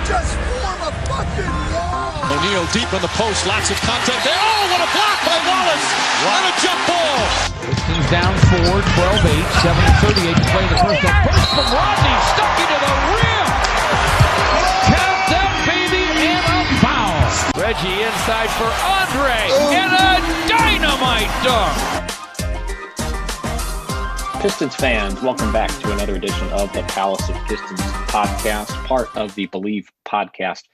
Just form a fucking wall. O'Neal deep in the post, lots of contact there. Oh, what a block by Wallace! What a jump ball! Pistons down 4, 12-8, 7:38 to play in the first. A burst from Rodney, stuck into the rim. Count that baby and a foul. Reggie inside for Andre and a dynamite dunk. Pistons fans, welcome back to another edition of the Palace of Pistons Podcast, part of the Believe Podcast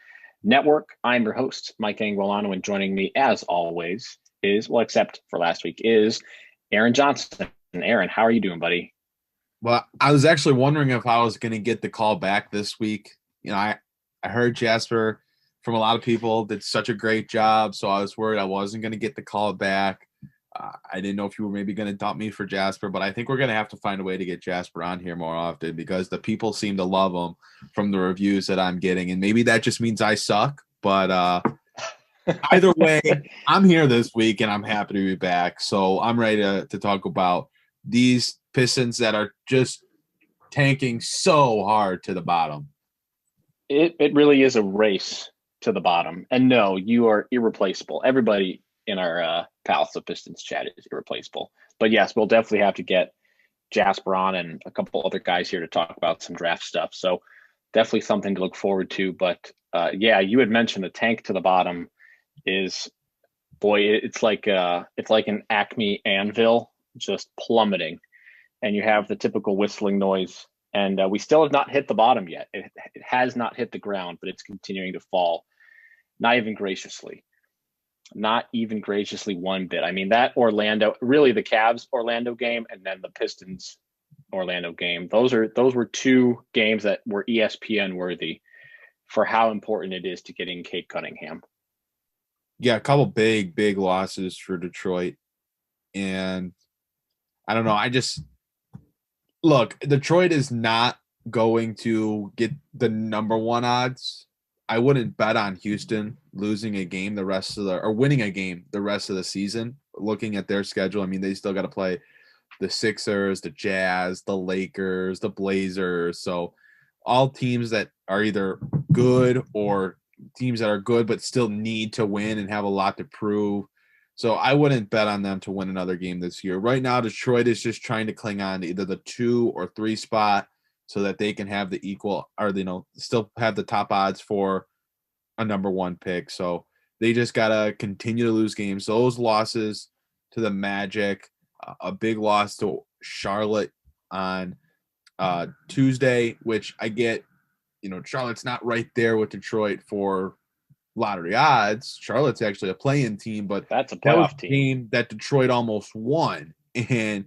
Network. I'm your host, Mike Anguilano, and joining me, as always, is, well, except for last week, is Aaron Johnson. And Aaron, how are you doing, buddy? Well, I was actually wondering if I was going to get the call back this week. You know, I heard Jasper from a lot of people did such a great job, so I was worried I wasn't going to get the call back. I didn't know if you were maybe going to dump me for Jasper, but I think we're going to have to find a way to get Jasper on here more often because the people seem to love him from the reviews that I'm getting. And maybe that just means I suck, but either way, I'm here this week and I'm happy to be back. So I'm ready to talk about these Pistons that are just tanking so hard to the bottom. It really is a race to the bottom. And no, you are irreplaceable. Everybody in our Palace of Pistons chat is irreplaceable. But yes, we'll definitely have to get Jasper on and a couple other guys here to talk about some draft stuff. So definitely something to look forward to. But yeah, you had mentioned the tank to the bottom is, boy, it's like an Acme anvil just plummeting. And you have the typical whistling noise. And we still have not hit the bottom yet. It has not hit the ground, but it's continuing to fall. Not even graciously one bit. I mean, that Orlando, really the Cavs Orlando game and then the Pistons Orlando game, those were two games that were ESPN worthy for how important it is to getting Cade Cunningham. Yeah, a couple big losses for Detroit. And I don't know, look, Detroit is not going to get the number one odds. I wouldn't bet on Houston losing a game winning a game the rest of the season. Looking at their schedule, I mean, they still got to play the Sixers, the Jazz, the Lakers, the Blazers. So all teams that are either good or teams that are good but still need to win and have a lot to prove. So I wouldn't bet on them to win another game this year. Right now, Detroit is just trying to cling on to either the 2 or 3 spot so that they can have the equal or, still have the top odds for a number 1 pick. So they just got to continue to lose games. Those losses to the Magic, a big loss to Charlotte on Tuesday, which I get, Charlotte's not right there with Detroit for lottery odds. Charlotte's actually a play-in team, but that's a playoff team that Detroit almost won. And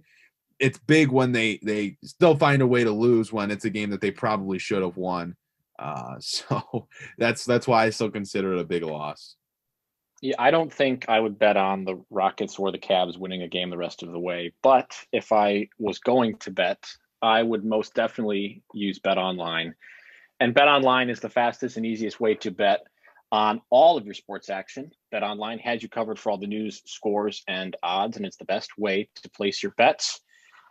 it's big when they still find a way to lose when it's a game that they probably should have won. So that's why I still consider it a big loss. Yeah, I don't think I would bet on the Rockets or the Cavs winning a game the rest of the way. But if I was going to bet, I would most definitely use BetOnline. And BetOnline is the fastest and easiest way to bet on all of your sports action. BetOnline has you covered for all the news, scores, and odds, and it's the best way to place your bets.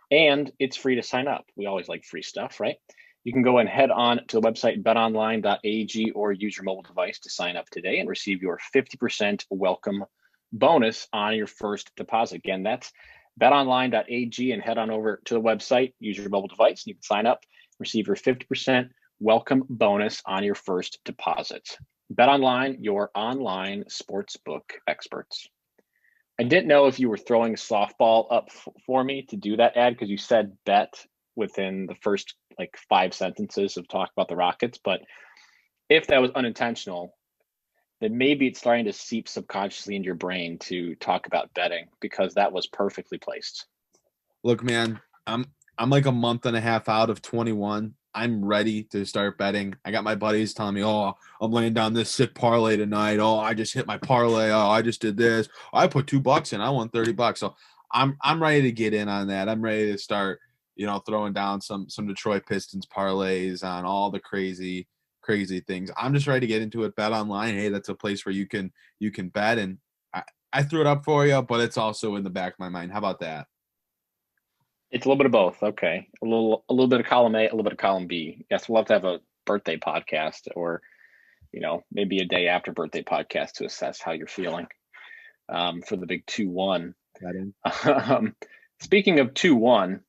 And it's free to sign up. We always like free stuff, right? You can go and head on to the website betonline.ag or use your mobile device to sign up today and receive your 50% welcome bonus on your first deposit. Again, that's betonline.ag and head on over to the website, use your mobile device, and you can sign up, receive your 50% welcome bonus on your first deposit. BetOnline, your online sportsbook experts. I didn't know if you were throwing a softball up for me to do that ad because you said bet within the first 5 sentences of talk about the Rockets. But if that was unintentional, then maybe it's starting to seep subconsciously into your brain to talk about betting because that was perfectly placed. Look, man, I'm like a month and a half out of 21. I'm ready to start betting. I got my buddies telling me, oh, I'm laying down this sick parlay tonight. Oh, I just hit my parlay. Oh, I just did this. I put $2 in. I won $30. So I'm ready to get in on that. I'm ready to start, throwing down some Detroit Pistons parlays on all the crazy things. I'm just ready to get into it. BetOnline. Hey, that's a place where you can bet. And I threw it up for you, but it's also in the back of my mind. How about that? It's a little bit of both. Okay. A little bit of column A, a little bit of column B. Yes, we'll have to have a birthday podcast or maybe a day after birthday podcast to assess how you're feeling for the big 2-1. Speaking of 2-1,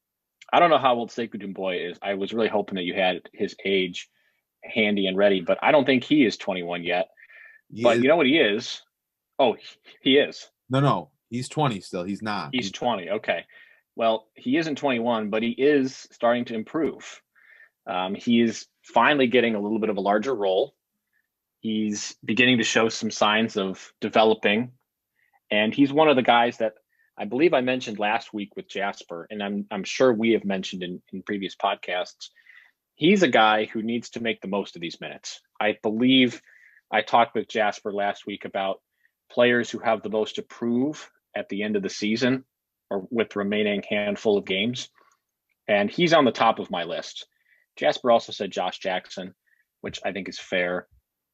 I don't know how old Sekou Doumbouya is. I was really hoping that you had his age handy and ready, but I don't think he is 21 yet. But you know what he is? Oh, he is. No, he's 20 still. He's not. He's 20. Okay. Well, he isn't 21, but he is starting to improve. He is finally getting a little bit of a larger role. He's beginning to show some signs of developing. And he's one of the guys that I believe I mentioned last week with Jasper, and I'm sure we have mentioned in previous podcasts. He's a guy who needs to make the most of these minutes. I believe I talked with Jasper last week about players who have the most to prove at the end of the season or with the remaining handful of games. And he's on the top of my list. Jasper also said Josh Jackson, which I think is fair.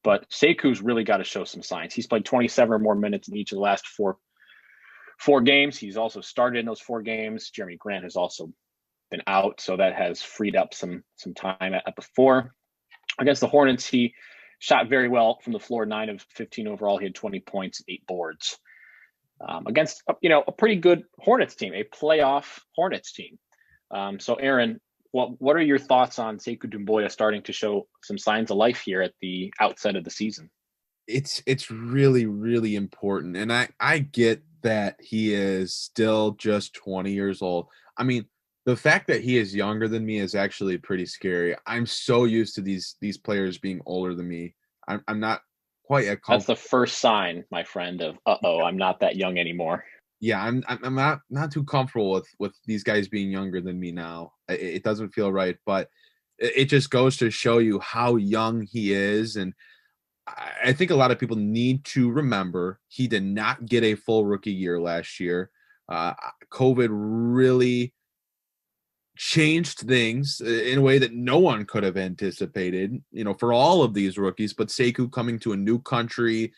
But Sekou's really got to show some signs. He's played 27 or more minutes in each of the last four games. He's also started in those 4 games. Jerami Grant has also been out, so that has freed up some time at the 4. Against the Hornets, he shot very well from the floor, 9 of 15 overall. He had 20 points, 8 boards. Against a pretty good Hornets team, a playoff Hornets team. So Aaron, what are your thoughts on Sekou Doumbouya starting to show some signs of life here at the outset of the season? It's really, really important. And I get that he is still just 20 years old. I mean, the fact that he is younger than me is actually pretty scary. I'm so used to these players being older than me. I'm not quite at That's the first sign, my friend, of I'm not that young anymore. Yeah, I'm not too comfortable with these guys being younger than me now. It doesn't feel right, but it just goes to show you how young he is. And I think a lot of people need to remember he did not get a full rookie year last year. COVID really changed things in a way that no one could have anticipated, for all of these rookies. But Sekou coming to a new country,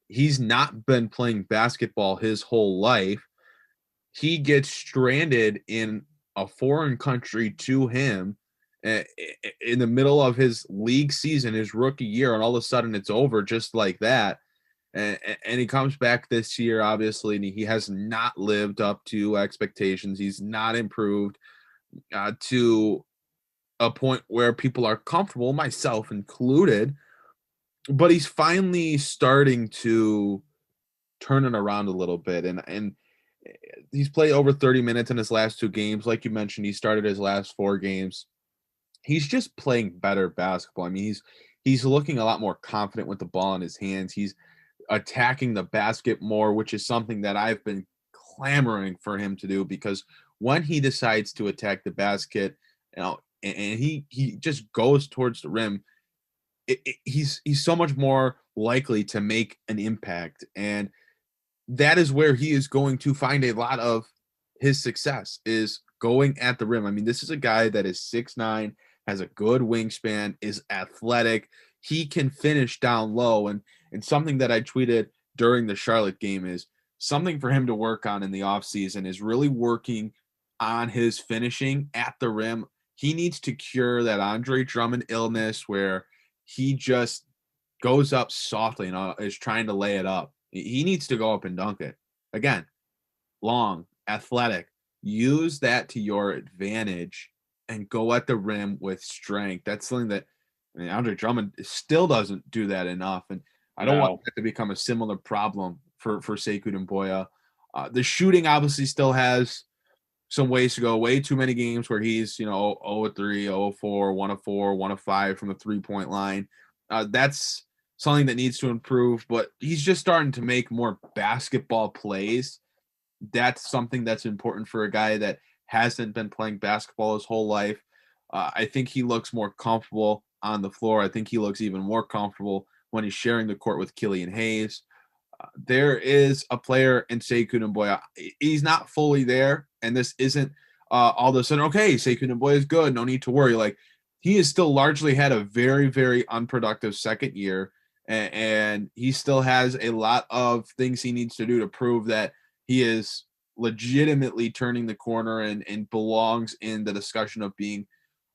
he's not been playing basketball his whole life. He gets stranded in a foreign country to him in the middle of his league season, his rookie year, and all of a sudden it's over just like that. And he comes back this year, obviously, and he has not lived up to expectations. He's not improved to a point where people are comfortable, myself included. But he's finally starting to turn it around a little bit. And he's played over 30 minutes in his last 2 games. Like you mentioned, he started his last 4 games. He's just playing better basketball. I mean, he's looking a lot more confident with the ball in his hands. He's attacking the basket more, which is something that I've been clamoring for him to do, because when he decides to attack the basket, and he just goes towards the rim, he's so much more likely to make an impact. And that is where he is going to find a lot of his success, is going at the rim. I mean, this is a guy that is 6'9", has a good wingspan, is athletic. He can finish down low. And something that I tweeted during the Charlotte game is something for him to work on in the offseason is really working on his finishing at the rim. He needs to cure that Andre Drummond illness where he just goes up softly and is trying to lay it up. He needs to go up and dunk it. Again, long, athletic. Use that to your advantage and go at the rim with strength. That's something that Andre Drummond still doesn't do that enough. And I don't want that to become a similar problem for Sekou Doumbouya. The shooting obviously still has some ways to go. Way too many games where he's, 0-3, 0-4, 1-4, 1-5 from the 3-point line. That's something that needs to improve, but he's just starting to make more basketball plays. That's something that's important for a guy that hasn't been playing basketball his whole life. I think he looks more comfortable on the floor. I think he looks even more comfortable when he's sharing the court with Killian Hayes. There is a player in Sekou Doumbouya. He's not fully there, and this isn't all of a sudden, okay, Sekou Doumbouya is good, no need to worry. Like, he has still largely had a very, very unproductive second year, and he still has a lot of things he needs to do to prove that he is legitimately turning the corner and belongs in the discussion of being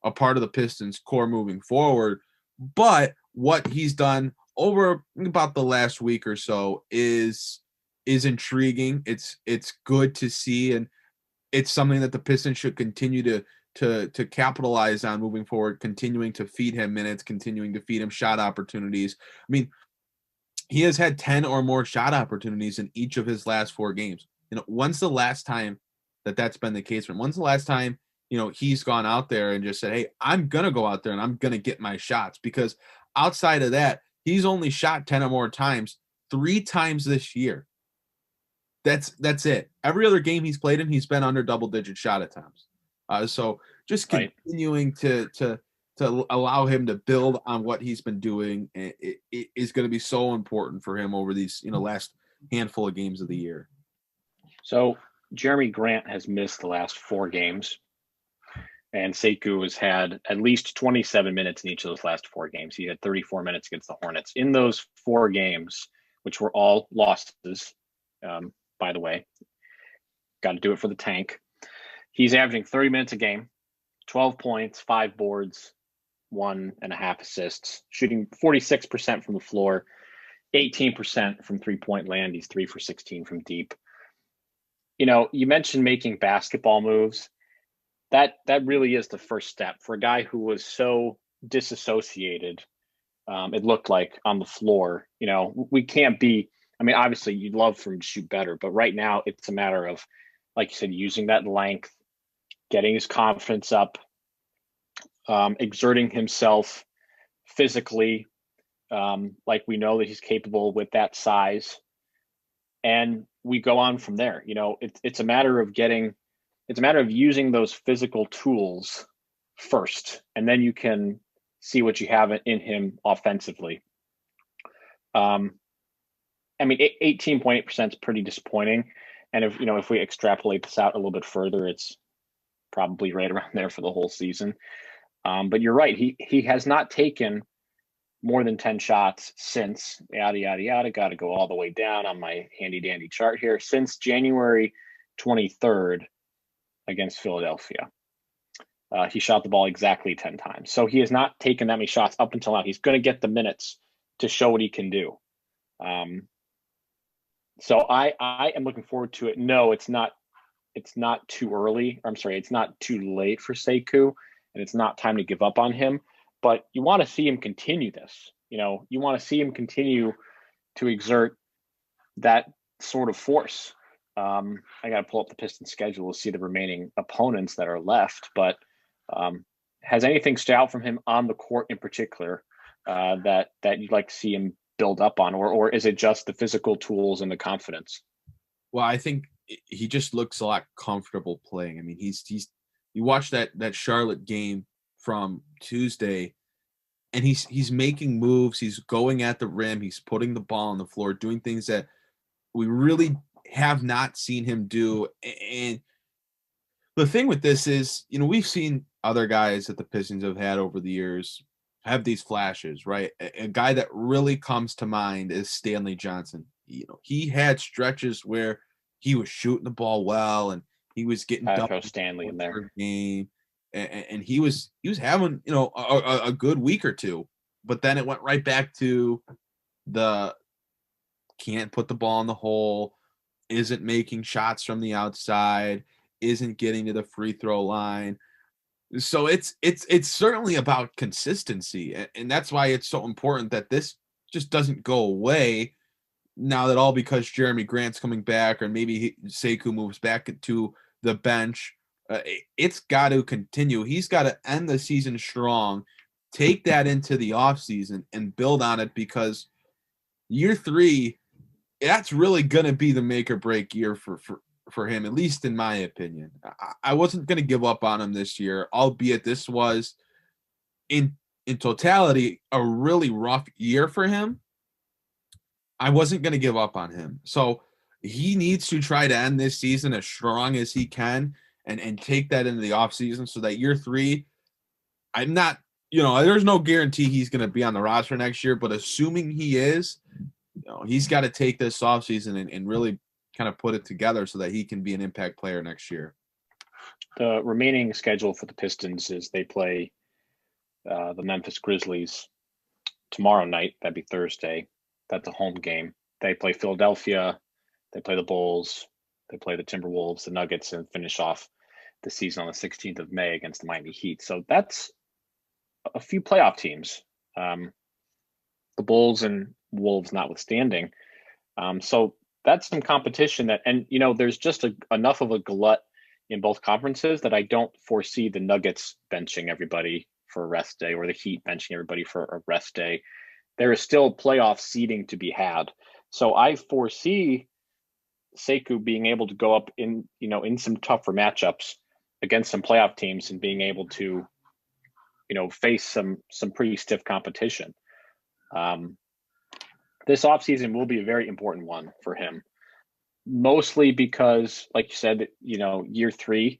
a part of the Pistons core moving forward. But what he's done over about the last week or so is intriguing. It's good to see, and it's something that the Pistons should continue to capitalize on moving forward, continuing to feed him minutes, continuing to feed him shot opportunities. I mean, he has had 10 or more shot opportunities in each of his last 4 games. When's the last time that's been the case for him? When's the last time, he's gone out there and just said, hey, I'm going to go out there and I'm going to get my shots? Because outside of that, he's only shot 10 or more times 3 times this year. That's it. Every other game he's played in, he's been under double-digit shot attempts. So just continuing to allow him to build on what he's been doing it is going to be so important for him over these last handful of games of the year. So Jerami Grant has missed the last 4 games, and Sekou has had at least 27 minutes in each of those last 4 games. He had 34 minutes against the Hornets. In those 4 games, which were all losses, by the way, got to do it for the tank. He's averaging 30 minutes a game, 12 points, 5 boards, 1.5 assists, shooting 46% from the floor, 18% from three-point land. He's 3 for 16 from deep. You mentioned making basketball moves. That really is the first step for a guy who was so disassociated. It looked like on the floor. We can't be. I mean, obviously, you'd love for him to shoot better, but right now it's a matter of, like you said, using that length, getting his confidence up, exerting himself physically, like we know that he's capable with that size, and we go on from there. It's a matter of using those physical tools first, and then you can see what you have in him offensively. 18.8% is pretty disappointing. And if we extrapolate this out a little bit further, it's probably right around there for the whole season. But you're right. He has not taken more than 10 shots since yada, yada, yada. Got to go all the way down on my handy dandy chart here. Since January 23rd against Philadelphia. He shot the ball exactly 10 times. So he has not taken that many shots up until now. He's going to get the minutes to show what he can do. So I am looking forward to it. No, it's not too early. I'm sorry, it's not too late for Sekou, and it's not time to give up on him. But you want to see him continue this. You want to see him continue to exert that sort of force. I got to pull up the Pistons schedule to see the remaining opponents that are left. But has anything stood out from him on the court in particular that you'd like to see him build up on, or is it just the physical tools and the confidence? Well, I think he just looks a lot comfortable playing. I mean, you watch that Charlotte game from Tuesday, and he's making moves. He's going at the rim. He's putting the ball on the floor, doing things that we really have not seen him do. And the thing with this is, we've seen other guys that the Pistons have had over the years have these flashes, right? A guy that really comes to mind is Stanley Johnson. He had stretches where he was shooting the ball well, and he was getting throw Stanley in there game, and he was having a good week or two, but then it went right back to the can't put the ball in the hole, isn't making shots from the outside, isn't getting to the free throw line. So it's certainly about consistency, and that's why it's so important that this just doesn't go away now, that all because Jerami Grant's coming back, or maybe Sekou moves back to the bench. It's got to continue. He's got to end the season strong, take that into the offseason, and build on it, because year 3, that's really going to be the make or break year for him, at least in my opinion. I wasn't going to give up on him this year, albeit this was in totality a really rough year for him. I wasn't going to give up on him. So he needs to try to end this season as strong as he can and take that into the offseason, so that year 3, I'm not, there's no guarantee he's going to be on the roster next year, but assuming he is, he's got to take this offseason and really kind of put it together so that he can be an impact player next year. The remaining schedule for the Pistons is they play the Memphis Grizzlies tomorrow night. That'd be Thursday. That's a home game. They play Philadelphia. They play the Bulls. They play the Timberwolves, the Nuggets, and finish off the season on the 16th of May against the Miami Heat. So that's a few playoff teams, the Bulls and Wolves notwithstanding. So that's some competition and there's just enough of a glut in both conferences that I don't foresee the Nuggets benching everybody for a rest day or the Heat benching everybody for a rest day. There is still playoff seeding to be had. So I foresee Sekou being able to go up in some tougher matchups against some playoff teams and being able to, face some pretty stiff competition. This offseason will be a very important one for him, mostly because, like you said, year 3,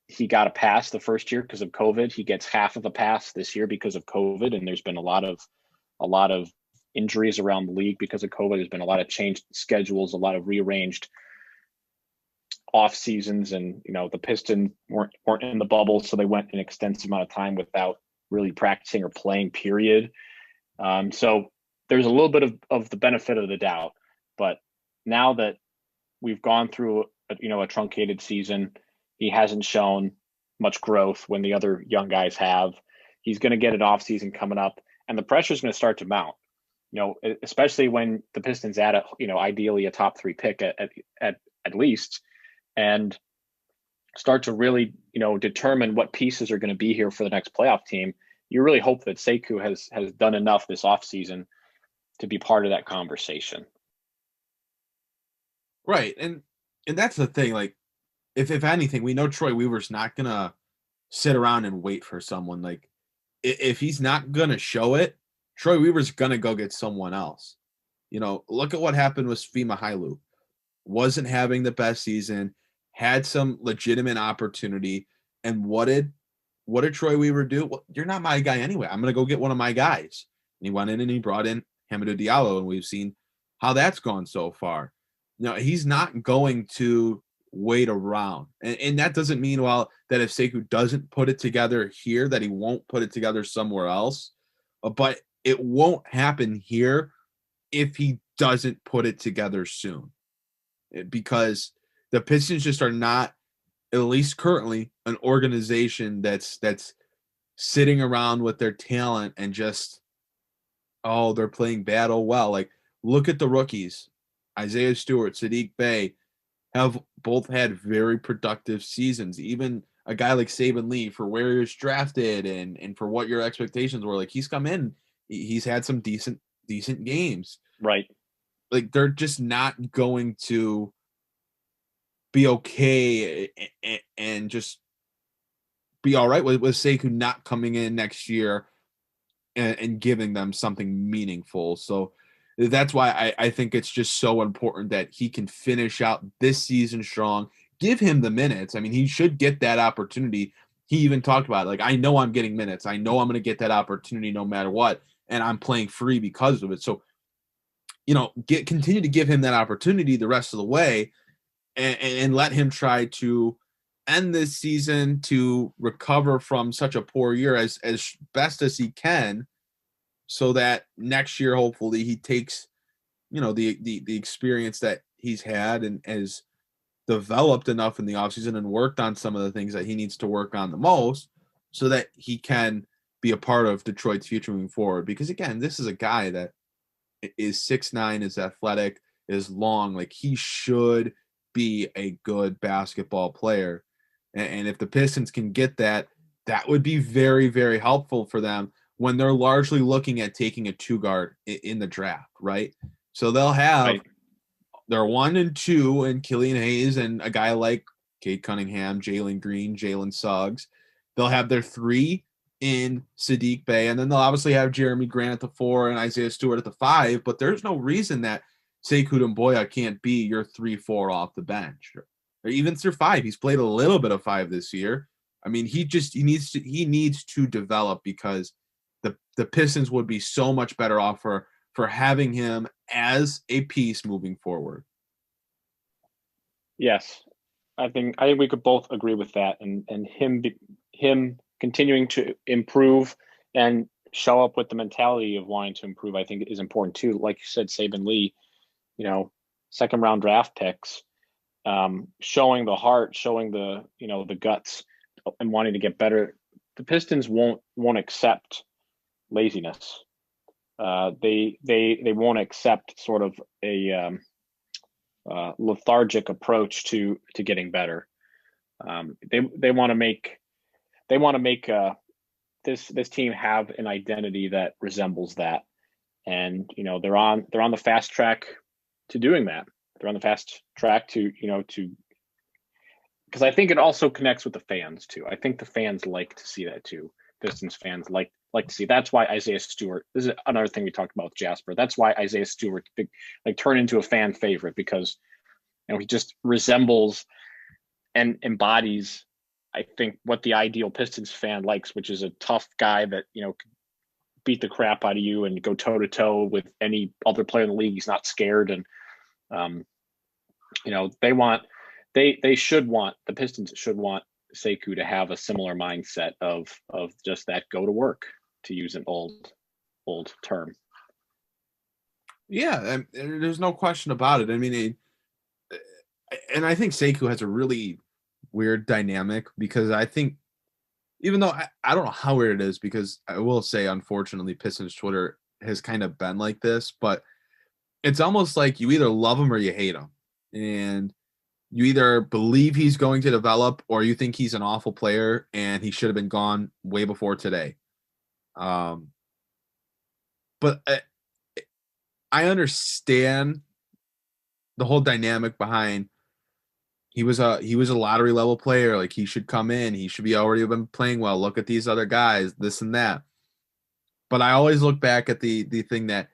he got a pass the first year because of COVID. He gets half of the pass this year because of COVID, and there's been a lot of injuries around the league because of COVID. There's been a lot of changed schedules, a lot of rearranged off seasons, and the Pistons weren't in the bubble, so they went an extensive amount of time without really practicing or playing, period. So there's a little bit of the benefit of the doubt, but now that we've gone through a truncated season, he hasn't shown much growth when the other young guys have. He's going to get an off season coming up, and the pressure is going to start to mount. Especially when the Pistons add ideally a top 3 pick at least, and start to really determine what pieces are going to be here for the next playoff team. You really hope that Sekou has done enough this offseason to be part of that conversation. Right. And that's the thing. Like, if anything, we know Troy Weaver's not going to sit around and wait for someone. Like, if he's not going to show it, Troy Weaver's going to go get someone else. Look at what happened with Fima Hailu. Wasn't having the best season, had some legitimate opportunity. And what did Troy Weaver do? Well, you're not my guy anyway. I'm going to go get one of my guys. And he went in and he brought in Hamidou Diallo, and we've seen how that's gone so far. He's not going to wait around. And that doesn't mean, that if Sekou doesn't put it together here, that he won't put it together somewhere else. But it won't happen here if he doesn't put it together soon. Because the Pistons just are not, at least currently, an organization that's sitting around with their talent and just, they're playing bad. Well, like, look at the rookies. Isaiah Stewart, Sadiq Bey have both had very productive seasons. Even a guy like Saban Lee, for where he was drafted and for what your expectations were, like, he's come in, he's had some decent games. Right. Like, they're just not going to be okay and just be all right with Sekou not coming in next year and giving them something meaningful. So that's why I think it's just so important that he can finish out this season strong. Give him the minutes. I mean, he should get that opportunity. He even talked about it. Like, I know I'm getting minutes. I know I'm going to get that opportunity no matter what, and I'm playing free because of it. So, continue to give him that opportunity the rest of the way, and let him try to end this season to recover from such a poor year as best as he can, so that next year, hopefully, he takes, the experience that he's had and has developed enough in the offseason and worked on some of the things that he needs to work on the most, so that he can be a part of Detroit's future moving forward. Because, again, this is a guy that is 6'9", is athletic, is long. Like, he should be a good basketball player. And if the Pistons can get that, that would be very, very helpful for them when they're largely looking at taking a 2-guard in the draft, right? So they'll have their 1 and 2 in Killian Hayes and a guy like Cade Cunningham, Jalen Green, Jalen Suggs. They'll have their 3 in Sadiq Bey, and then they'll obviously have Jerami Grant at the 4 and Isaiah Stewart at the 5, but there's no reason that Sekou Doumbouya can't be your 3-4 off the bench, or even through 5. He's played a little bit of 5 this year. I mean, he needs to develop, because the Pistons would be so much better off for having him as a piece moving forward. Yes, I think we could both agree with that, and him continuing to improve and show up with the mentality of wanting to improve, I think is important too. Like you said, Saban Lee, second round draft picks, showing the heart, showing the guts and wanting to get better. The Pistons won't accept laziness. They won't accept sort of a lethargic approach to getting better. They want to make this team have an identity that resembles that, and they're on the fast track to doing that. They're on the fast track to because I think it also connects with the fans too. I think the fans like to see that too. Pistons fans like to see. That's why Isaiah Stewart. This is another thing we talked about with Jasper. That's why Isaiah Stewart turned into a fan favorite, because he just resembles and embodies, I think, what the ideal Pistons fan likes, which is a tough guy that could beat the crap out of you and go toe to toe with any other player in the league. He's not scared, and the Pistons should want Sekou to have a similar mindset of just that go to work, to use an old term. Yeah, and there's no question about it. I mean, and I think Sekou has a really weird dynamic, because I think, even though I don't know how weird it is, because I will say, unfortunately, Pistons Twitter has kind of been like this, but it's almost like you either love him or you hate him. And you either believe he's going to develop, or you think he's an awful player and he should have been gone way before today. But I understand the whole dynamic behind, he was a lottery level player. Like, he should come in. He should be already been playing well. Look at these other guys, this and that. But I always look back at the thing that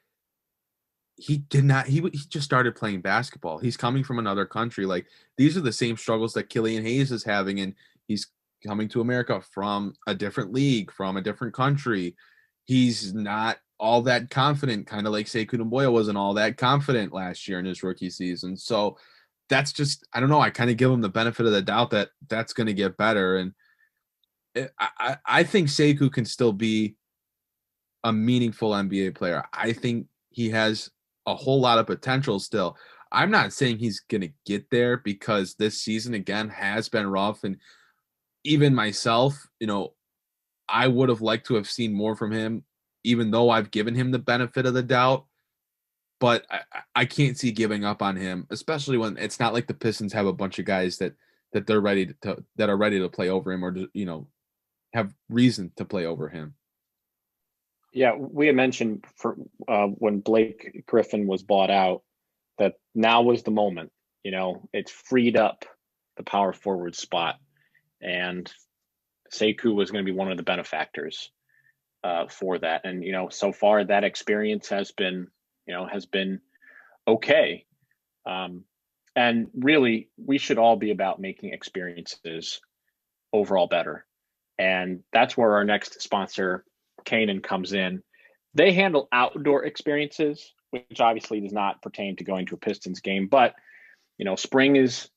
he did not. He just started playing basketball. He's coming from another country. Like, these are the same struggles that Killian Hayes is having, and he's coming to America from a different league, from a different country. He's not all that confident, kind of like Sekou Doumbouya wasn't all that confident last year in his rookie season. So that's just, I don't know, I kind of give him the benefit of the doubt that that's going to get better. And I think Sekou can still be a meaningful NBA player. I think he has a whole lot of potential still. I'm not saying he's going to get there, because this season, again, has been rough. And even myself, I would have liked to have seen more from him, even though I've given him the benefit of the doubt. But I can't see giving up on him, especially when it's not like the Pistons have a bunch of guys that they're ready that are ready to play over him, or have reason to play over him. Yeah, we had mentioned for when Blake Griffin was bought out that now was the moment. It's freed up the power forward spot, and Sekou was going to be one of the benefactors for that. And so far that experience has been okay. And really, we should all be about making experiences overall better. And that's where our next sponsor, Kanan, comes in. They handle outdoor experiences, which obviously does not pertain to going to a Pistons game. But, spring is,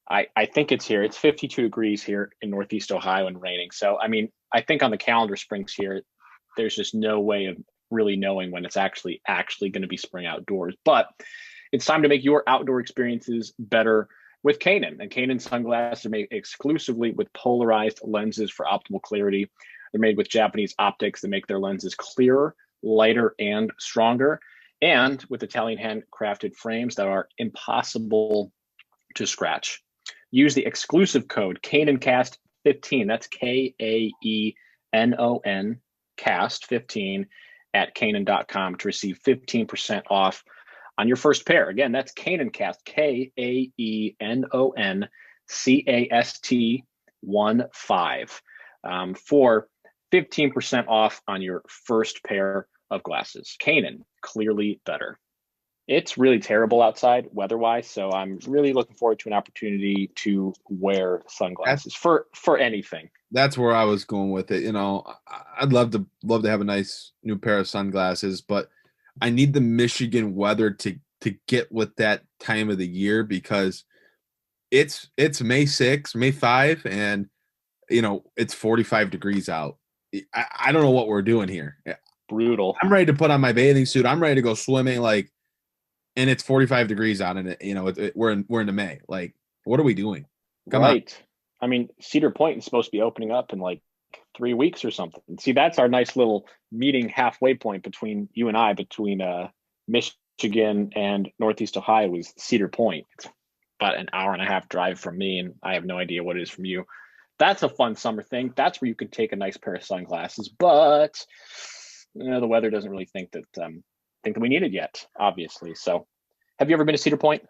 I think it's here. It's 52 degrees here in Northeast Ohio and raining. So, I mean, I think on the calendar spring's here. There's just no way of really knowing when it's actually going to be spring outdoors. But it's time to make your outdoor experiences better with Kanan. And Kanan sunglasses are made exclusively with polarized lenses for optimal clarity. They're made with Japanese optics that make their lenses clearer, lighter, and stronger, and with Italian handcrafted frames that are impossible to scratch. Use the exclusive code KananCast15. That's KAENON Cast 15 at Kanan.com to receive 15% off on your first pair. Again, that's KananCast, KAENON CAST 15 for 15% off on your first pair of glasses. Kanan, clearly better. It's really terrible outside weather-wise, so I'm really looking forward to an opportunity to wear sunglasses for anything. That's where I was going with it. I'd love to have a nice new pair of sunglasses, but I need the Michigan weather to get with that time of the year, because it's May 6, May 5, and it's 45 degrees out. I don't know what we're doing here. Brutal. I'm ready to put on my bathing suit. I'm ready to go swimming, and it's 45 degrees out, and we're into May. Like, what are we doing? Come on. I mean, Cedar Point is supposed to be opening up in like 3 weeks or something. See, that's our nice little meeting halfway point between you and I, between Michigan and Northeast Ohio, is Cedar Point. It's about an hour and a half drive from me, and I have no idea what it is from you. That's a fun summer thing. That's where you can take a nice pair of sunglasses, but the weather doesn't really think that we need it yet, obviously. So, have you ever been to Cedar Point?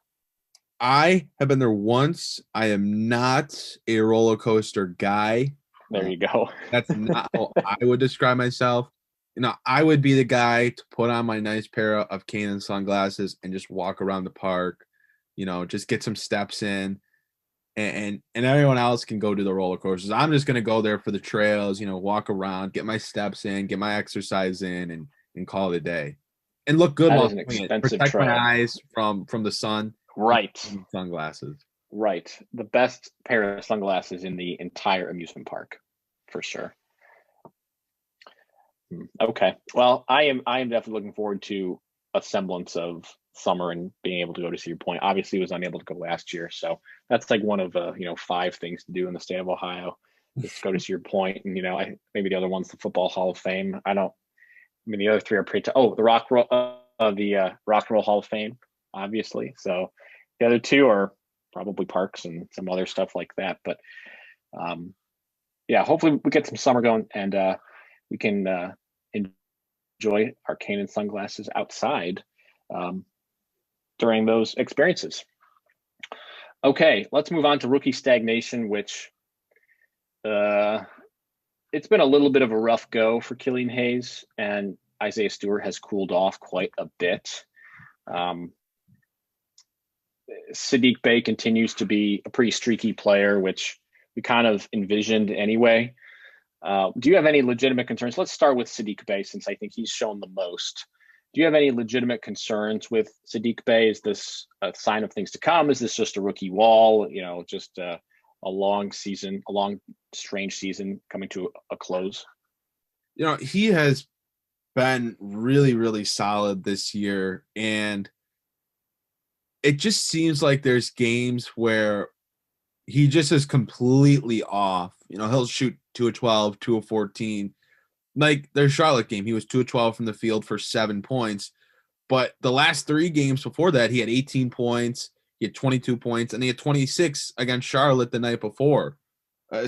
I have been there once. I am not a roller coaster guy. There you go. That's not how I would describe myself. I would be the guy to put on my nice pair of Canon sunglasses and just walk around the park, just get some steps in, and everyone else can go to the roller coasters. I'm just going to go there for the trails, walk around, get my steps in, get my exercise in, and call it a day. And look good while doing it. Protect my eyes from the sun. Right. Sunglasses. Right. The best pair of sunglasses in the entire amusement park, for sure. Okay. Well, I am definitely looking forward to a semblance of summer and being able to go to Cedar Point. Obviously, I was unable to go last year, so that's like one of 5 things to do in the state of Ohio. Is go to Cedar Point, and maybe the other one's the Football Hall of Fame. The other 3 are pretty. The Rock Roll Hall of Fame, obviously. So the other 2 are probably parks and some other stuff like that. But hopefully we get some summer going, and we can enjoy our Canon sunglasses outside during those experiences. Okay, let's move on to rookie stagnation, which it's been a little bit of a rough go for Killian Hayes, and Isaiah Stewart has cooled off quite a bit. Saddiq Bey continues to be a pretty streaky player, which we kind of envisioned anyway. Do you have any legitimate concerns? Let's start with Saddiq Bey, since I think he's shown the most. Do you have any legitimate concerns with Saddiq Bey? Is this a sign of things to come? Is this just a rookie wall? Just a long season, a long, strange season coming to a close? He has been really, really solid this year, and it just seems like there's games where he just is completely off. He'll shoot 2 of 12, 2 of 14. Like their Charlotte game, he was 2 of 12 from the field for 7 points. But the last 3 games before that, he had 18 points, he had 22 points, and he had 26 against Charlotte the night before.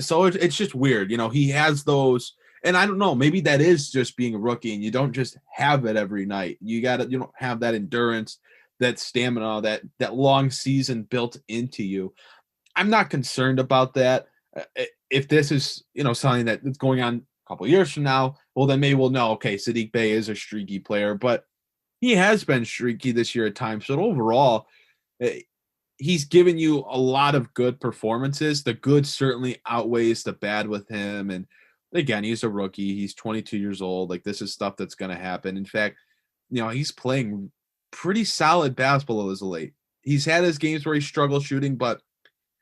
So it's just weird. He has those, and I don't know, maybe that is just being a rookie, and you don't just have it every night. You don't have that endurance, that stamina, that long season built into you. I'm not concerned about that. If this is, something that's going on a couple of years from now, well, then maybe we'll know, okay, Saddiq Bey is a streaky player, but he has been streaky this year at times. So overall, he's given you a lot of good performances. The good certainly outweighs the bad with him. And again, he's a rookie. He's 22 years old. Like, this is stuff that's going to happen. In fact, he's playing pretty solid basketball as of late. He's had his games where he struggles shooting, but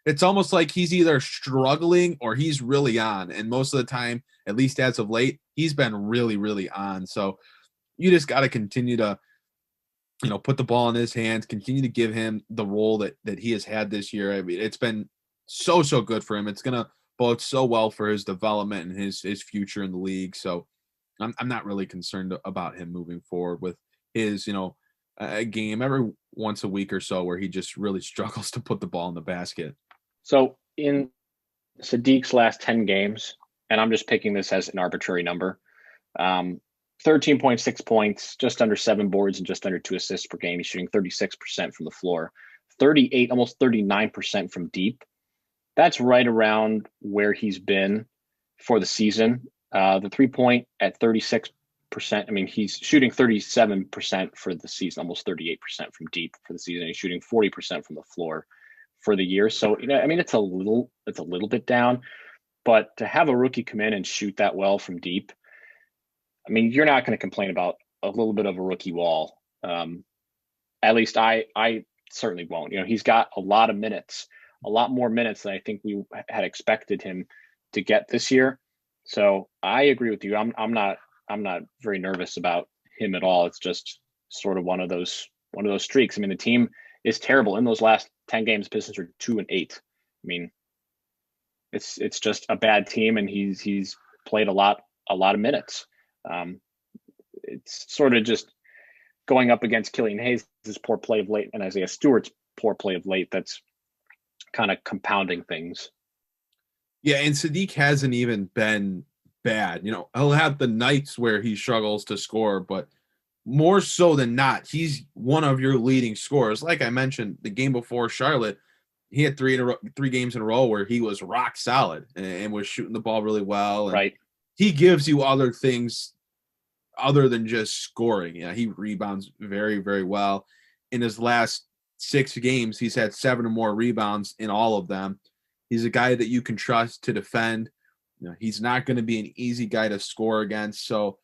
it's almost like he's either struggling or he's really on. And most of the time, at least as of late, he's been really, really on. So you just got to continue to, put the ball in his hands, continue to give him the role that he has had this year. I mean, it's been so good for him. It's going to bode so well for his development and his future in the league. So I'm not really concerned about him moving forward with his, a game every once a week or so where he just really struggles to put the ball in the basket. So in Saddiq's last 10 games, and I'm just picking this as an arbitrary number, 13.6 points, just under 7 boards, and just under 2 assists per game. He's shooting 36% from the floor, 38, almost 39% from deep. That's right around where he's been for the season. The 3-point at 36%. I mean, he's shooting 37% for the season, almost 38% from deep for the season. He's shooting 40% from the floor for the year. So, it's a little bit down, but to have a rookie come in and shoot that well from deep, you're not going to complain about a little bit of a rookie wall. At least I certainly won't. He's got a lot of minutes, a lot more minutes than I think we had expected him to get this year. So I agree with you. I'm not very nervous about him at all. It's just sort of one of those streaks. I mean, the team is terrible in those last 10 games. Pistons are 2-8. I mean, it's just a bad team, and he's played a lot of minutes. It's sort of just going up against Killian Hayes' poor play of late and Isaiah Stewart's poor play of late. That's kind of compounding things. Yeah, and Sadiq hasn't even been bad. He'll have the nights where he struggles to score, but more so than not, he's one of your leading scorers. Like I mentioned, the game before Charlotte, he had 3 games in a row where he was rock solid and was shooting the ball really well. And right. He gives you other things other than just scoring. Yeah, he rebounds very, very well. In his last 6 games, he's had 7 or more rebounds in all of them. He's a guy that you can trust to defend. He's not going to be an easy guy to score against. So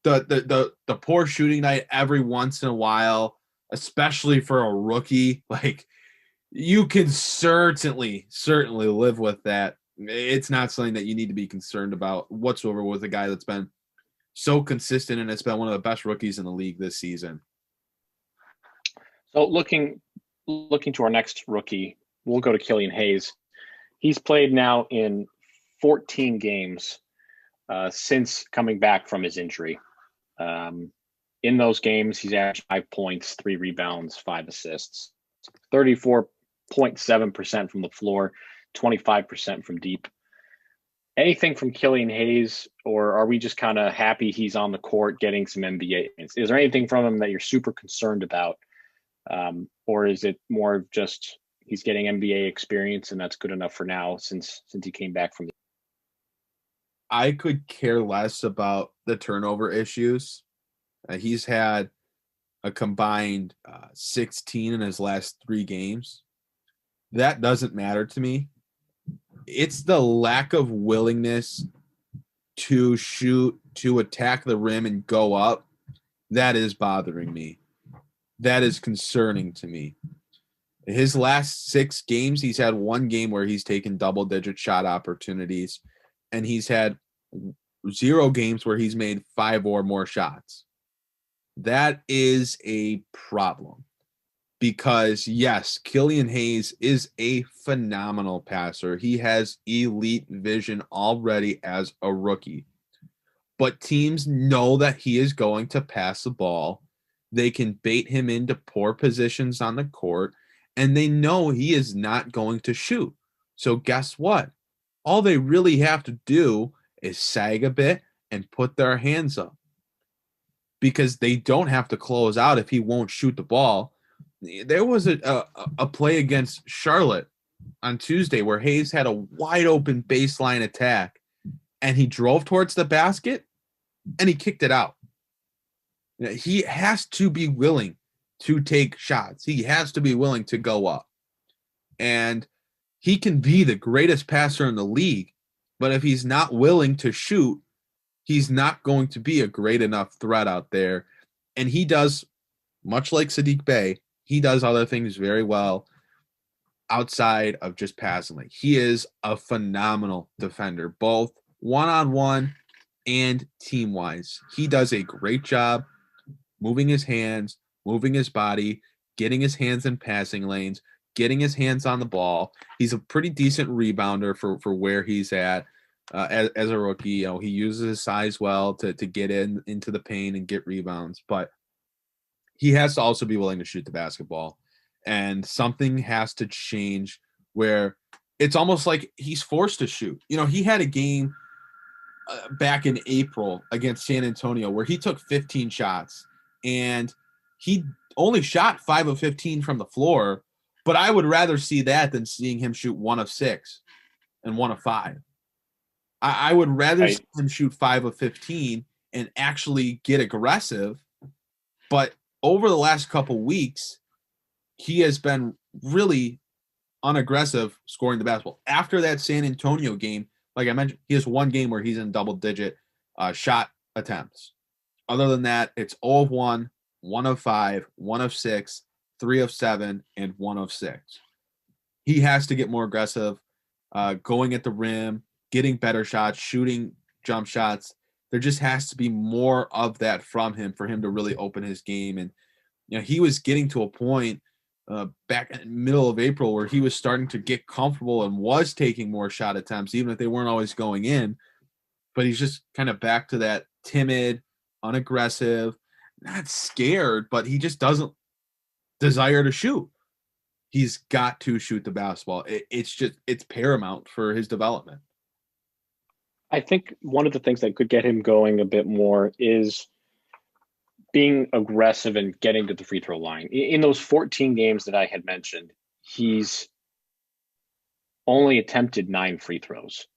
the poor shooting night every once in a while, especially for a rookie, like you can certainly live with that. It's not something that you need to be concerned about whatsoever with a guy that's been so consistent and it's been one of the best rookies in the league this season. So looking to our next rookie, we'll go to Killian Hayes. He's played now in 14 games since coming back from his injury. In those games, he's averaged 5 points, 3 rebounds, 5 assists, 34.7% from the floor, 25% from deep. Anything from Killian Hayes, or are we just kind of happy he's on the court getting some NBA? Is there anything from him that you're super concerned about? Or is it more of just he's getting NBA experience and that's good enough for now since he came back from I could care less about the turnover issues. He's had a combined 16 in his last 3 games. That doesn't matter to me. It's the lack of willingness to shoot, to attack the rim and go up. That is bothering me. That is concerning to me. His last 6 games, he's had 1 game where he's taken double-digit shot opportunities, and he's had 0 games where he's made 5 or more shots. That is a problem because, yes, Killian Hayes is a phenomenal passer. He has elite vision already as a rookie. But teams know that he is going to pass the ball. They can bait him into poor positions on the court, and they know he is not going to shoot. So guess what? All they really have to do is sag a bit and put their hands up because they don't have to close out if he won't shoot the ball. There was a play against Charlotte on Tuesday where Hayes had a wide open baseline attack and he drove towards the basket and he kicked it out. He has to be willing to take shots. He has to be willing to go up. And he can be the greatest passer in the league, but if he's not willing to shoot, he's not going to be a great enough threat out there. And he does, much like Sadiq Bey, he does other things very well outside of just passing. Like, he is a phenomenal defender, both one-on-one and team-wise. He does a great job moving his hands, moving his body, getting his hands in passing lanes, getting his hands on the ball. He's a pretty decent rebounder for where he's at as a rookie. He uses his size well to get into the paint and get rebounds, but he has to also be willing to shoot the basketball. And something has to change where it's almost like he's forced to shoot. He had a game back in April against San Antonio where he took 15 shots and he only shot 5 of 15 from the floor, but I would rather see that than seeing him shoot 1 of 6 and 1 of 5. I would rather see him shoot 5 of 15 and actually get aggressive. But over the last couple weeks, he has been really unaggressive scoring the basketball. After that San Antonio game, like I mentioned, he has 1 game where he's in double-digit shot attempts. Other than that, it's 0 of 1, 1 of 5, 1 of 6, 3 of 7, and 1 of 6. He has to get more aggressive, going at the rim, getting better shots, shooting jump shots. There just has to be more of that from him for him to really open his game. And, he was getting to a point back in the middle of April where he was starting to get comfortable and was taking more shot attempts, even if they weren't always going in. But he's just kind of back to that timid, unaggressive, not scared, but he just doesn't desire to shoot. He's got to shoot the basketball. It's paramount for his development. I think one of the things that could get him going a bit more is being aggressive and getting to the free throw line. In those 14 games that I had mentioned, he's only attempted 9 free throws.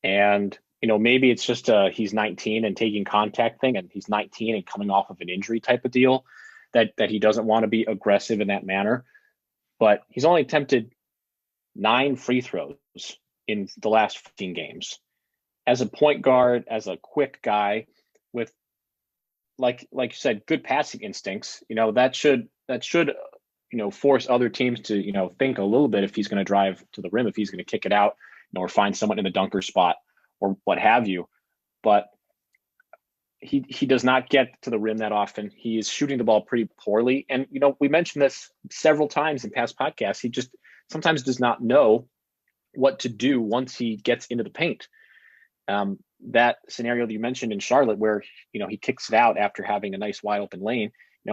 And, maybe it's just he's 19 and taking contact thing, and he's 19 and coming off of an injury type of deal that he doesn't want to be aggressive in that manner. But he's only attempted 9 free throws in the last 15 games. As a point guard, as a quick guy with, like you said, good passing instincts, that should force other teams to, think a little bit if he's going to drive to the rim, if he's going to kick it out, or find someone in the dunker spot or what have you. But he does not get to the rim that often. He is shooting the ball pretty poorly. And, we mentioned this several times in past podcasts. He just sometimes does not know what to do once he gets into the paint. That scenario that you mentioned in Charlotte where, he kicks it out after having a nice wide open lane,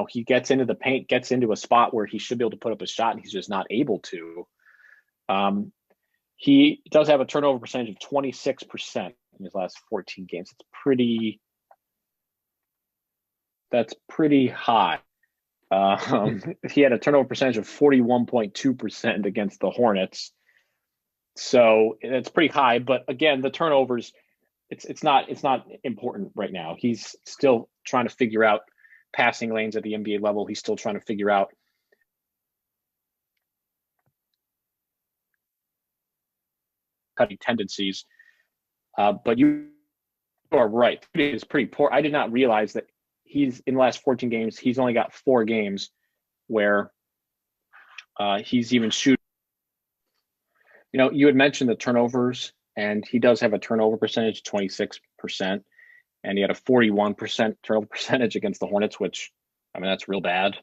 he gets into the paint, gets into a spot where he should be able to put up a shot and he's just not able to. He does have a turnover percentage of 26% in his last 14 games. That's pretty high. He had a turnover percentage of 41.2% against the Hornets. So it's pretty high, but again, the turnovers, it's not important right now. He's still trying to figure out passing lanes at the NBA level. He's still trying to figure out cutting tendencies. But you are right. It is pretty poor. I did not realize that he's in the last 14 games, he's only got 4 games where he's even shooting. You had mentioned the turnovers, and he does have a turnover percentage, 26%, and he had a 41% turnover percentage against the Hornets, which, that's real bad.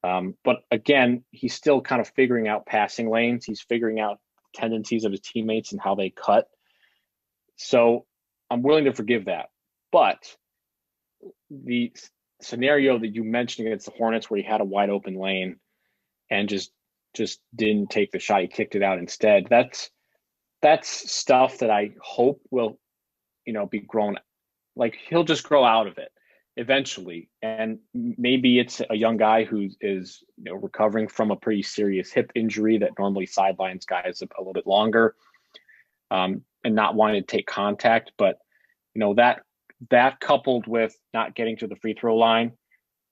But again, he's still kind of figuring out passing lanes. He's figuring out tendencies of his teammates and how they cut. So I'm willing to forgive that. But the scenario that you mentioned against the Hornets where he had a wide open lane and just didn't take the shot, he kicked it out instead. That's stuff that I hope will, be grown. Like he'll just grow out of it eventually. And maybe it's a young guy who is, recovering from a pretty serious hip injury that normally sidelines guys a little bit longer, and not wanting to take contact. But, that coupled with not getting to the free throw line,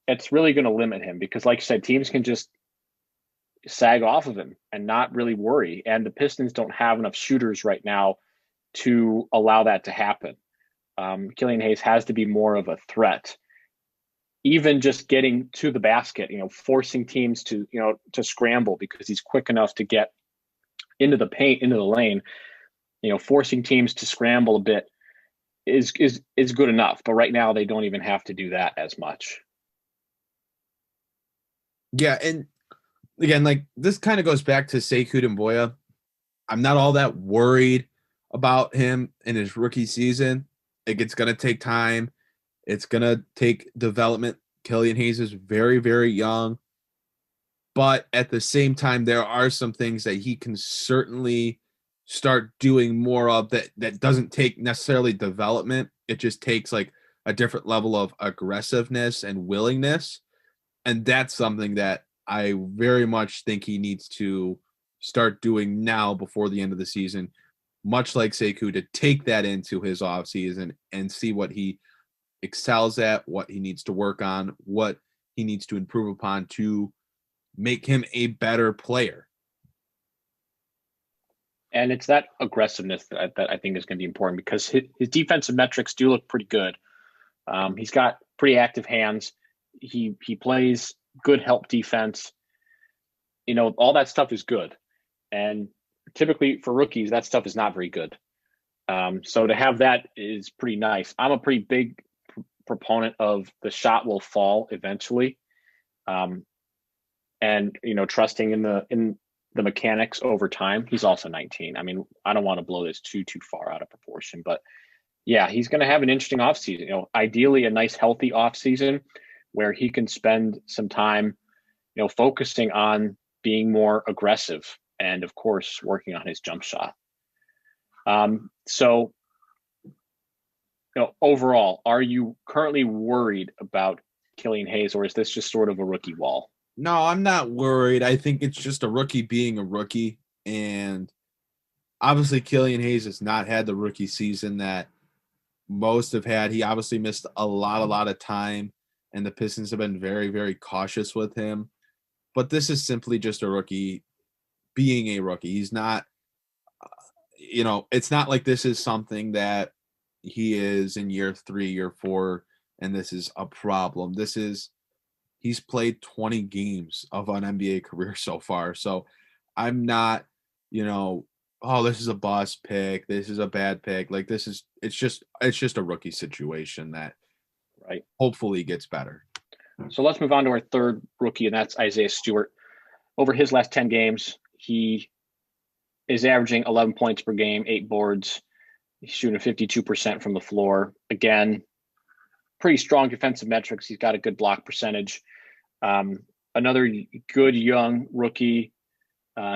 it's really going to limit him because, like you said, teams can just sag off of him and not really worry. And the Pistons don't have enough shooters right now to allow that to happen. Killian Hayes has to be more of a threat. Even just getting to the basket, forcing teams to scramble because he's quick enough to get into the paint, into the lane, forcing teams to scramble a bit is good enough. But right now they don't even have to do that as much. Yeah, and again, like this kind of goes back to Sekou Doumbouya. I'm not all that worried about him in his rookie season. Like it's going to take time. It's going to take development. Killian Hayes is very, very young. But at the same time, there are some things that he can certainly start doing more of that doesn't take necessarily development. It just takes like a different level of aggressiveness and willingness. And that's something that I very much think he needs to start doing now before the end of the season, much like Sekou, to take that into his offseason and see what he excels at, what he needs to work on, what he needs to improve upon to make him a better player. And it's that aggressiveness that I think is going to be important because his defensive metrics do look pretty good. He's got pretty active hands. He plays good help defense. All that stuff is good. And typically for rookies, that stuff is not very good. So to have that is pretty nice. I'm a pretty big proponent of the shot will fall eventually. And trusting in the mechanics over time. He's also 19. I mean, I don't want to blow this too far out of proportion, but yeah, he's going to have an interesting offseason. Ideally a nice healthy offseason where he can spend some time, focusing on being more aggressive and of course working on his jump shot. So overall, are you currently worried about Killian Hayes, or is this just sort of a rookie wall? No, I'm not worried. I think it's just a rookie being a rookie. And obviously Killian Hayes has not had the rookie season that most have had. He obviously missed a lot of time, and the Pistons have been very, very cautious with him. But this is simply just a rookie being a rookie. He's not, it's not like this is something that he is in year 3, year 4, and this is a problem. He's played 20 games of an NBA career so far. So I'm not, this is a bust pick, this is a bad pick. Like it's just a rookie situation that right hopefully gets better. So let's move on to our third rookie, and that's Isaiah Stewart. Over his last 10 games, he is averaging 11 points per game, 8 boards. He's shooting 52% from the floor. Again, pretty strong defensive metrics. He's got a good block percentage. Another good young rookie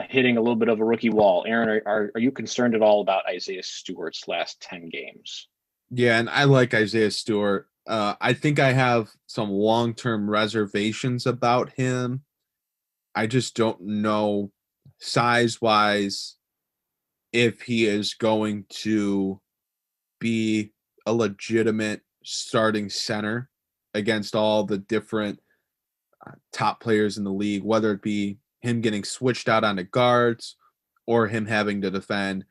hitting a little bit of a rookie wall. Aaron, are you concerned at all about Isaiah Stewart's last 10 games? Yeah, and I like Isaiah Stewart. I think I have some long-term reservations about him. I just don't know size-wise if he is going to be a legitimate starting center against all the different top players in the league, whether it be him getting switched out onto guards or him having to defend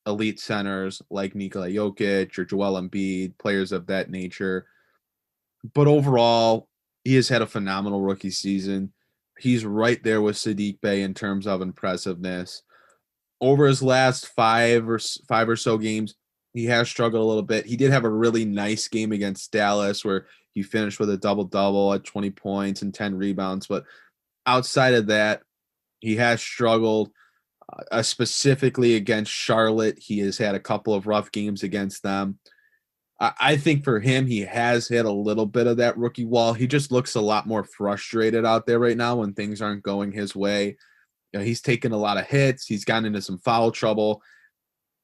elite centers like Nikola Jokic or Joel Embiid, players of that nature. But overall, he has had a phenomenal rookie season. He's right there with Saddiq Bey in terms of impressiveness. Over his last five or so games, he has struggled a little bit. He did have a really nice game against Dallas where he finished with a double-double at 20 points and 10 rebounds. But outside of that, he has struggled. Specifically against Charlotte, he has had a couple of rough games against them. I think for him, he has hit a little bit of that rookie wall. He just looks a lot more frustrated out there right now when things aren't going his way. He's taken a lot of hits. He's gotten into some foul trouble.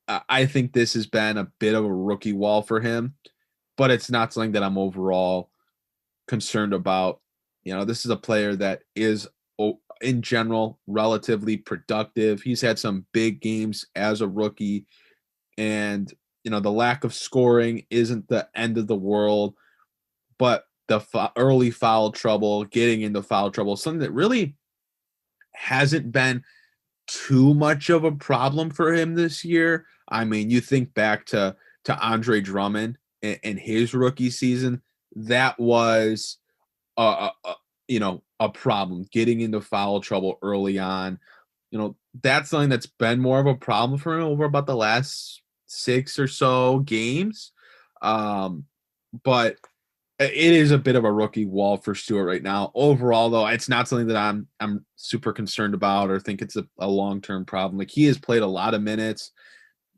I think this has been a bit of a rookie wall for him, but it's not something that I'm overall concerned about. This is a player that is, in general, relatively productive. He's had some big games as a rookie, and the lack of scoring isn't the end of the world, but the early foul trouble, getting into foul trouble, something that really hasn't been too much of a problem for him this year. I mean, you think back to Andre Drummond in his rookie season, that was a problem, getting into foul trouble early on. That's something that's been more of a problem for him over about the last 6 or so games. But it is a bit of a rookie wall for Stewart right now. Overall, though, it's not something that I'm super concerned about or think it's a long-term problem. Like, he has played a lot of minutes.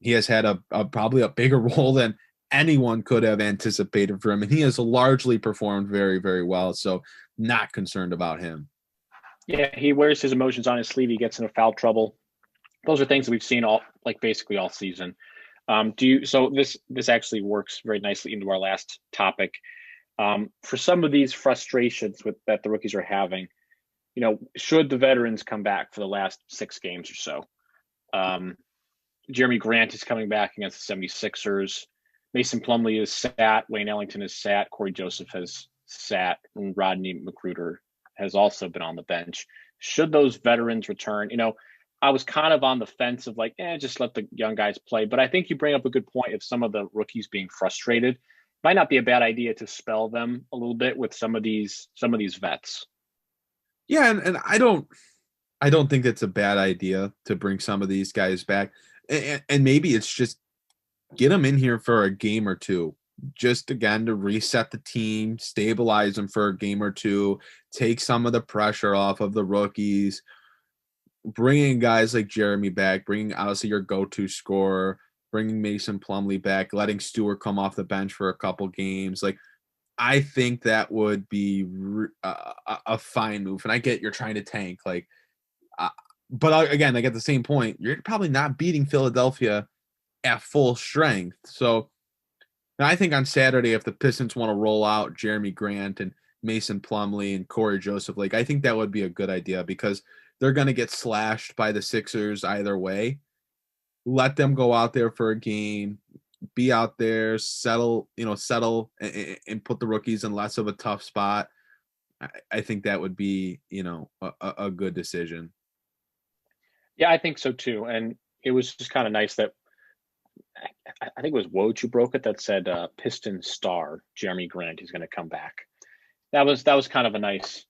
He has had a probably a bigger role than anyone could have anticipated for him, and he has largely performed very, very well. So not concerned about him. Yeah, he wears his emotions on his sleeve. He gets into foul trouble. Those are things that we've seen basically all season. So this actually works very nicely into our last topic. For some of these frustrations that the rookies are having, should the veterans come back for the last 6 games or so? Jerami Grant is coming back against the 76ers. Mason Plumlee is sat. Wayne Ellington is sat. Corey Joseph has sat. And Rodney McGruder has also been on the bench. Should those veterans return? I was kind of on the fence of just let the young guys play. But I think you bring up a good point of some of the rookies being frustrated. Might not be a bad idea to spell them a little bit with some of these vets. Yeah, and I don't think it's a bad idea to bring some of these guys back. And maybe it's just get them in here for a game or two, just again to reset the team, stabilize them for a game or two, take some of the pressure off of the rookies, bringing guys like Jerami back, bringing obviously your go-to scorer, bringing Mason Plumlee back, letting Stewart come off the bench for a couple games. Like, I think that would be a fine move. And I get you're trying to tank, like, but again, like at the same point, you're probably not beating Philadelphia at full strength. So I think on Saturday, if the Pistons want to roll out Jerami Grant and Mason Plumlee and Corey Joseph, like, I think that would be a good idea because they're going to get slashed by the Sixers either way. Let them go out there for a game, be out there, settle and put the rookies in less of a tough spot. I think that would be, a good decision. Yeah, I think so too. And it was just kind of nice that I think it was Woj who broke it that said Piston star Jerami Grant is going to come back. That was kind of a nice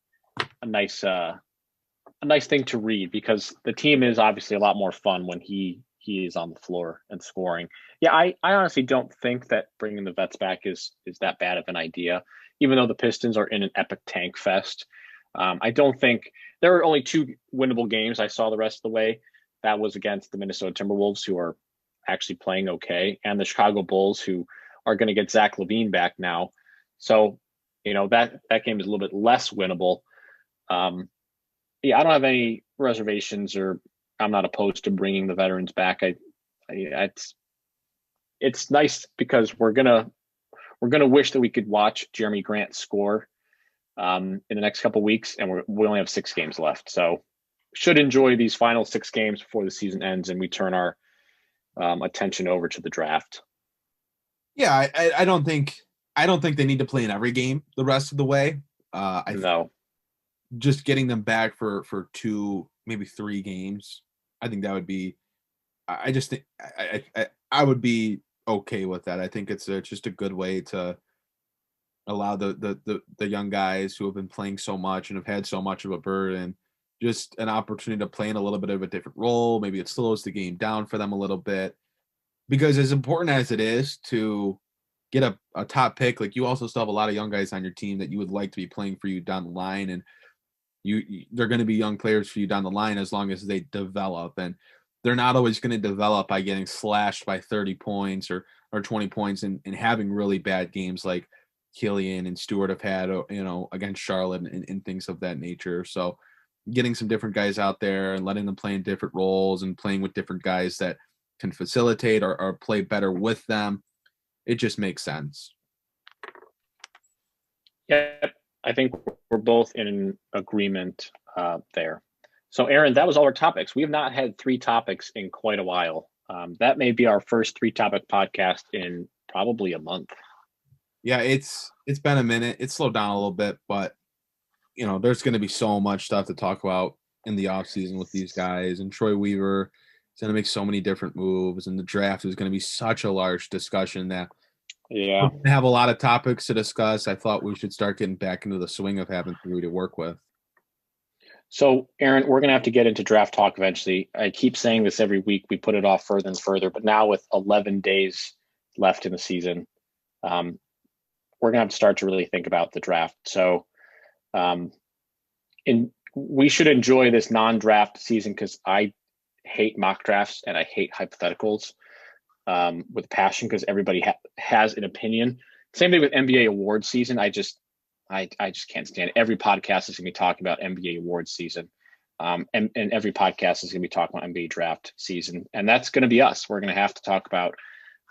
thing to read because the team is obviously a lot more fun when he is on the floor and scoring. Yeah, I honestly don't think that bringing the vets back is that bad of an idea, even though the Pistons are in an epic tank fest. I don't think there were only 2 winnable games I saw the rest of the way. That was against the Minnesota Timberwolves, who are actually playing okay, and the Chicago Bulls, who are going to get Zach LaVine back now. So, that game is a little bit less winnable. Yeah, I don't have any reservations, or I'm not opposed to bringing the veterans back. It's nice because we're gonna wish that we could watch Jerami Grant score in the next couple of weeks, and we only have 6 games left, so should enjoy these final 6 games before the season ends and we turn our attention over to the draft. Yeah, I don't think they need to play in every game the rest of the way. No. Just getting them back for 2, maybe 3 games, I think that would be. I just think I would be okay with that. I think it's just a good way to allow the young guys who have been playing so much and have had so much of a burden just an opportunity to play in a little bit of a different role. Maybe it slows the game down for them a little bit, because as important as it is to get a top pick, like, you also still have a lot of young guys on your team that you would like to be playing for you down the line. And they're going to be young players for you down the line as long as they develop, and they're not always going to develop by getting slashed by 30 points or 20 points and having really bad games like Killian and Stewart have had, against Charlotte and things of that nature. So getting some different guys out there and letting them play in different roles and playing with different guys that can facilitate or play better with them, it just makes sense. Yeah, I think we're both in agreement there. So, Aaron, that was all our topics. We have not had 3 topics in quite a while. That may be our first 3-topic podcast in probably a month. Yeah, it's been a minute. It slowed down a little bit, but there's going to be so much stuff to talk about in the offseason with these guys. And Troy Weaver is going to make so many different moves, and the draft is going to be such a large discussion that we're going to have a lot of topics to discuss. I thought we should start getting back into the swing of having 3 to work with. So, Aaron, we're going to have to get into draft talk eventually. I keep saying this every week. We put it off further and further, but now with 11 days left in the season, we're going to have to start to really think about the draft. So we should enjoy this non-draft season, because I hate mock drafts and I hate hypotheticals with passion, because everybody has an opinion. Same thing with NBA awards season. I just can't stand it. Every podcast is going to be talking about NBA awards season. And every podcast is going to be talking about NBA draft season. And that's going to be us. We're going to have to talk about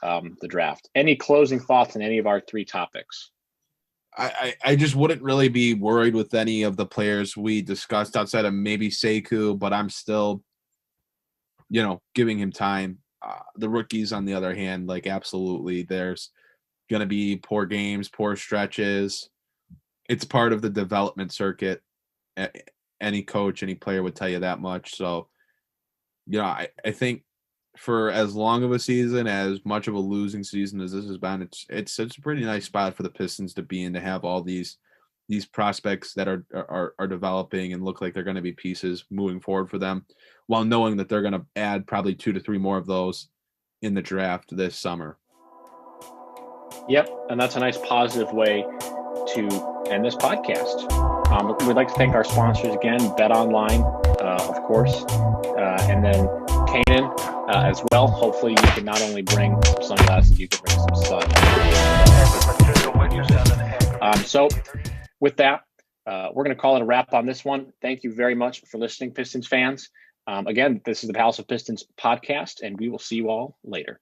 the draft. Any closing thoughts on any of our 3 topics? I just wouldn't really be worried with any of the players we discussed outside of maybe Sekou, but I'm still, giving him time. The rookies, on the other hand, like, absolutely, there's going to be poor games, poor stretches. It's part of the development circuit. Any coach, any player would tell you that much. So, I think for as long of a season, as much of a losing season as this has been, it's a pretty nice spot for the Pistons to be in, to have all these prospects that are developing and look like they're going to be pieces moving forward for them, while knowing that they're going to add probably 2 to 3 more of those in the draft this summer. Yep, and that's a nice positive way to end this podcast. We'd like to thank our sponsors again, Bet Online, of course, and then Kanan as well. Hopefully you can not only bring some sunglasses, you can bring some sun. So with that, we're going to call it a wrap on this one. Thank you very much for listening, Pistons fans. Again, this is the Palace of Pistons podcast, and we will see you all later.